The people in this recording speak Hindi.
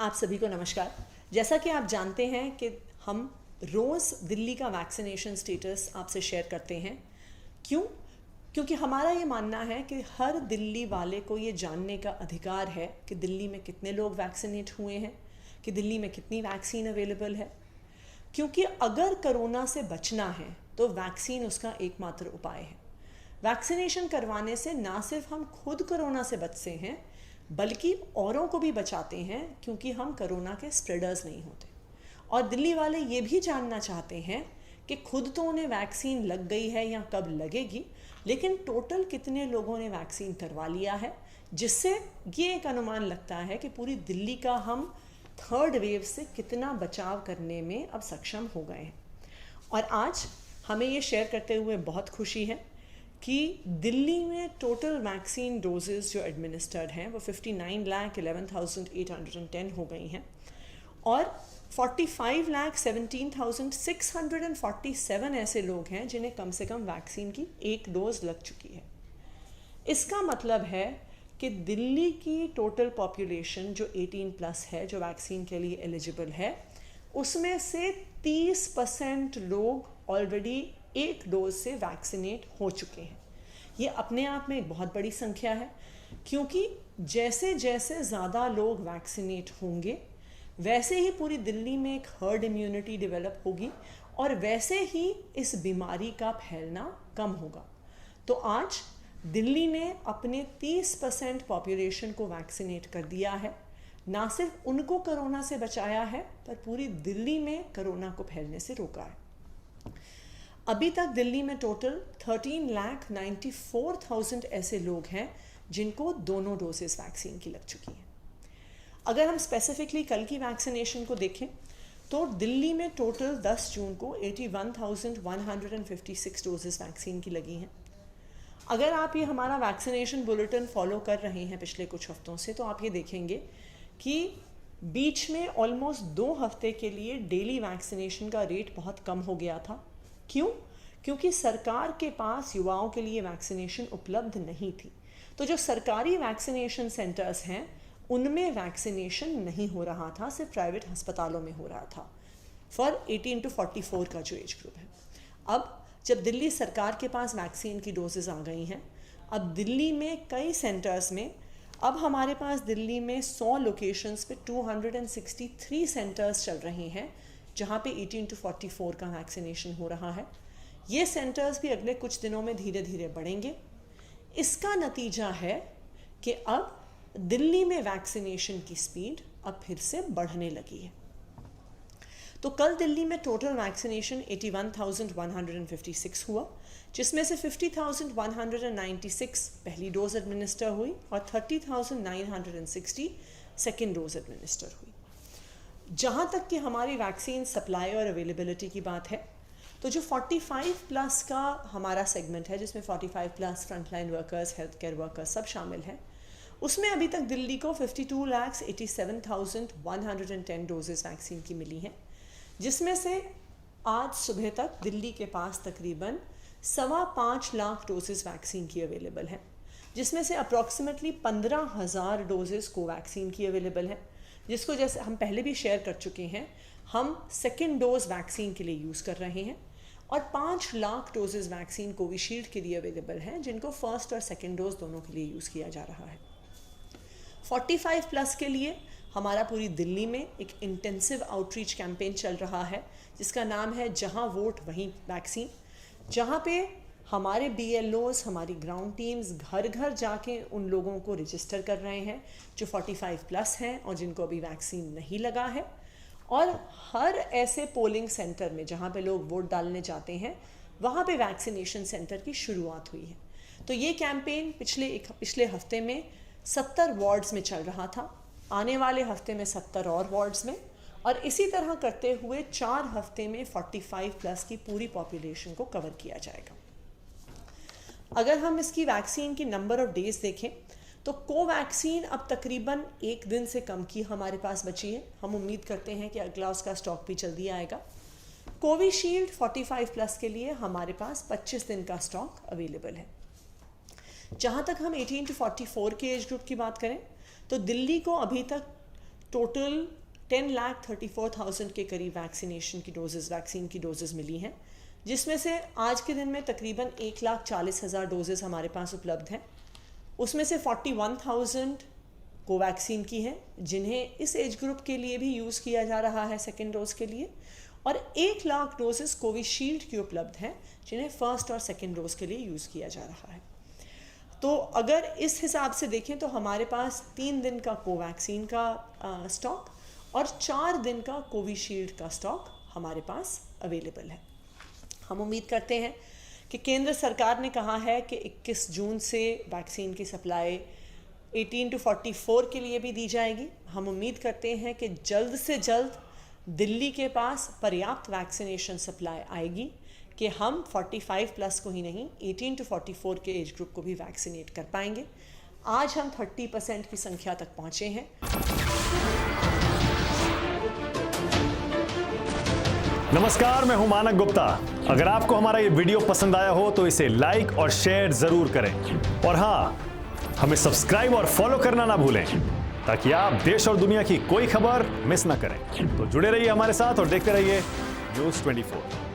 आप सभी को नमस्कार। जैसा कि आप जानते हैं कि हम रोज़ दिल्ली का वैक्सीनेशन स्टेटस आपसे शेयर करते हैं। क्यों? क्योंकि हमारा ये मानना है कि हर दिल्ली वाले को ये जानने का अधिकार है कि दिल्ली में कितने लोग वैक्सीनेट हुए हैं, कि दिल्ली में कितनी वैक्सीन अवेलेबल है। क्योंकि अगर कोरोना से बचना है तो वैक्सीन उसका एकमात्र उपाय है। वैक्सीनेशन करवाने से ना सिर्फ हम खुद कोरोना से बचते हैं बल्कि औरों को भी बचाते हैं, क्योंकि हम कोरोना के स्प्रेडर्स नहीं होते। और दिल्ली वाले ये भी जानना चाहते हैं कि खुद तो उन्हें वैक्सीन लग गई है या कब लगेगी, लेकिन टोटल कितने लोगों ने वैक्सीन करवा लिया है, जिससे ये एक अनुमान लगता है कि पूरी दिल्ली का हम थर्ड वेव से कितना बचाव करने में अब सक्षम हो गए हैं। और आज हमें ये शेयर करते हुए बहुत खुशी है कि दिल्ली में टोटल वैक्सीन डोजेस जो एडमिनिस्टर्ड हैं वो 59,11,810 हो गई हैं और 45,17,647 ऐसे लोग हैं जिन्हें कम से कम वैक्सीन की एक डोज लग चुकी है। इसका मतलब है कि दिल्ली की टोटल पॉपुलेशन जो 18+ है, जो वैक्सीन के लिए एलिजिबल है, उसमें से 30% लोग ऑलरेडी एक डोज से वैक्सीनेट हो चुके हैं। ये अपने आप में एक बहुत बड़ी संख्या है, क्योंकि जैसे जैसे ज़्यादा लोग वैक्सीनेट होंगे वैसे ही पूरी दिल्ली में एक हर्ड इम्यूनिटी डेवलप होगी और वैसे ही इस बीमारी का फैलना कम होगा। तो आज दिल्ली ने अपने 30% पॉपुलेशन को वैक्सीनेट कर दिया है। ना सिर्फ उनको कोरोना से बचाया है पर पूरी दिल्ली में कोरोना को फैलने से रोका है। अभी तक दिल्ली में टोटल 13,94,000 ऐसे लोग हैं जिनको दोनों डोजेस वैक्सीन की लग चुकी हैं। अगर हम स्पेसिफिकली कल की वैक्सीनेशन को देखें तो दिल्ली में टोटल 10 जून को 81,156 डोजेस वैक्सीन की लगी हैं। अगर आप ये हमारा वैक्सीनेशन बुलेटिन फॉलो कर रहे हैं पिछले कुछ हफ्तों से, तो आप ये देखेंगे कि बीच में ऑलमोस्ट 2 हफ्ते के लिए डेली वैक्सीनेशन का रेट बहुत कम हो गया था। क्यों? क्योंकि सरकार के पास युवाओं के लिए वैक्सीनेशन उपलब्ध नहीं थी। तो जो सरकारी वैक्सीनेशन सेंटर्स हैं उनमें वैक्सीनेशन नहीं हो रहा था, सिर्फ प्राइवेट अस्पतालों में हो रहा था फॉर 18 to 44 का जो एज ग्रुप है। अब जब दिल्ली सरकार के पास वैक्सीन की डोजेज आ गई हैं, अब दिल्ली में कई सेंटर्स में, अब हमारे पास दिल्ली में 100 लोकेशंस पे 263 सेंटर्स चल रहे हैं जहाँ पे 18 to 44 का वैक्सीनेशन हो रहा है। ये सेंटर्स भी अगले कुछ दिनों में धीरे धीरे बढ़ेंगे। इसका नतीजा है कि अब दिल्ली में वैक्सीनेशन की स्पीड अब फिर से बढ़ने लगी है। तो कल दिल्ली में टोटल वैक्सीनेशन 81,156 हुआ, जिसमें से 50,196 पहली डोज एडमिनिस्टर हुई और 30,960 सेकेंड डोज एडमिनिस्टर हुई। जहाँ तक कि हमारी वैक्सीन सप्लाई और अवेलेबिलिटी की बात है, तो जो 45+ का हमारा सेगमेंट है, जिसमें 45+ frontline workers, health care workers सब शामिल हैं, उसमें अभी तक दिल्ली को 52,87,110 डोजेस वैक्सीन की मिली हैं, जिसमें से आज सुबह तक दिल्ली के पास तकरीबन 5.25 लाख डोजेस वैक्सीन की अवेलेबल हैं, जिसमें से अप्रॉक्सीमेटली 15,000 डोजेस कोवैक्सीन की अवेलेबल हैं, जिसको जैसे हम पहले भी शेयर कर चुके हैं, हम सेकेंड डोज वैक्सीन के लिए यूज़ कर रहे हैं। और 5 लाख डोजेस वैक्सीन कोविशील्ड के लिए अवेलेबल हैं, जिनको फर्स्ट और सेकेंड डोज दोनों के लिए यूज़ किया जा रहा है। 45+ के लिए हमारा पूरी दिल्ली में एक इंटेंसिव आउटरीच कैंपेन चल रहा है, जिसका नाम है जहां वोट वहीं वैक्सीन, जहां पे हमारे BLOs, हमारी ग्राउंड टीम्स घर घर जाके उन लोगों को रजिस्टर कर रहे हैं जो 45+ हैं और जिनको अभी वैक्सीन नहीं लगा है। और हर ऐसे पोलिंग सेंटर में जहाँ पे लोग वोट डालने जाते हैं, वहाँ पे वैक्सीनेशन सेंटर की शुरुआत हुई है। तो ये कैंपेन पिछले हफ्ते में 70 वार्ड्स में चल रहा था, आने वाले हफ्ते में 70 और वार्ड्स में, और इसी तरह करते हुए 4 हफ्ते में 45+ की पूरी पॉपुलेशन को कवर किया जाएगा। अगर हम इसकी वैक्सीन की नंबर ऑफ डेज देखें तो कोवैक्सीन अब तकरीबन 1 दिन से कम की हमारे पास बची है। हम उम्मीद करते हैं कि अगला उसका स्टॉक भी जल्दी आएगा। कोविशील्ड 45+ के लिए हमारे पास 25 दिन का स्टॉक अवेलेबल है। जहाँ तक हम 18 to 44 के एज ग्रुप की बात करें तो दिल्ली को अभी तक टोटल 10,34,000 के करीब वैक्सीन की डोजेस मिली हैं, जिसमें से आज के दिन में तकरीबन 1,40,000 डोजेस हमारे पास उपलब्ध हैं। उसमें से 41,000 कोवैक्सीन की हैं, जिन्हें इस एज ग्रुप के लिए भी यूज़ किया जा रहा है सेकेंड डोज के लिए, और 1 लाख डोजेस कोविशील्ड की उपलब्ध हैं, जिन्हें फर्स्ट और सेकेंड डोज के लिए यूज़ किया जा रहा है। तो अगर इस हिसाब से देखें तो हमारे पास 3 दिन का कोवैक्सीन का स्टॉक और 4 दिन का कोविशील्ड का स्टॉक हमारे पास अवेलेबल है। हम उम्मीद करते हैं कि केंद्र सरकार ने कहा है कि 21 जून से वैक्सीन की सप्लाई 18 to 44 के लिए भी दी जाएगी। हम उम्मीद करते हैं कि जल्द से जल्द दिल्ली के पास पर्याप्त वैक्सीनेशन सप्लाई आएगी कि हम 45+ को ही नहीं 18 to 44 के एज ग्रुप को भी वैक्सीनेट कर पाएंगे। आज हम 30% की संख्या तक पहुँचे हैं। नमस्कार, मैं हूं मानक गुप्ता। अगर आपको हमारा ये वीडियो पसंद आया हो तो इसे लाइक और शेयर जरूर करें, और हाँ, हमें सब्सक्राइब और फॉलो करना ना भूलें ताकि आप देश और दुनिया की कोई खबर मिस ना करें। तो जुड़े रहिए हमारे साथ और देखते रहिए News 24।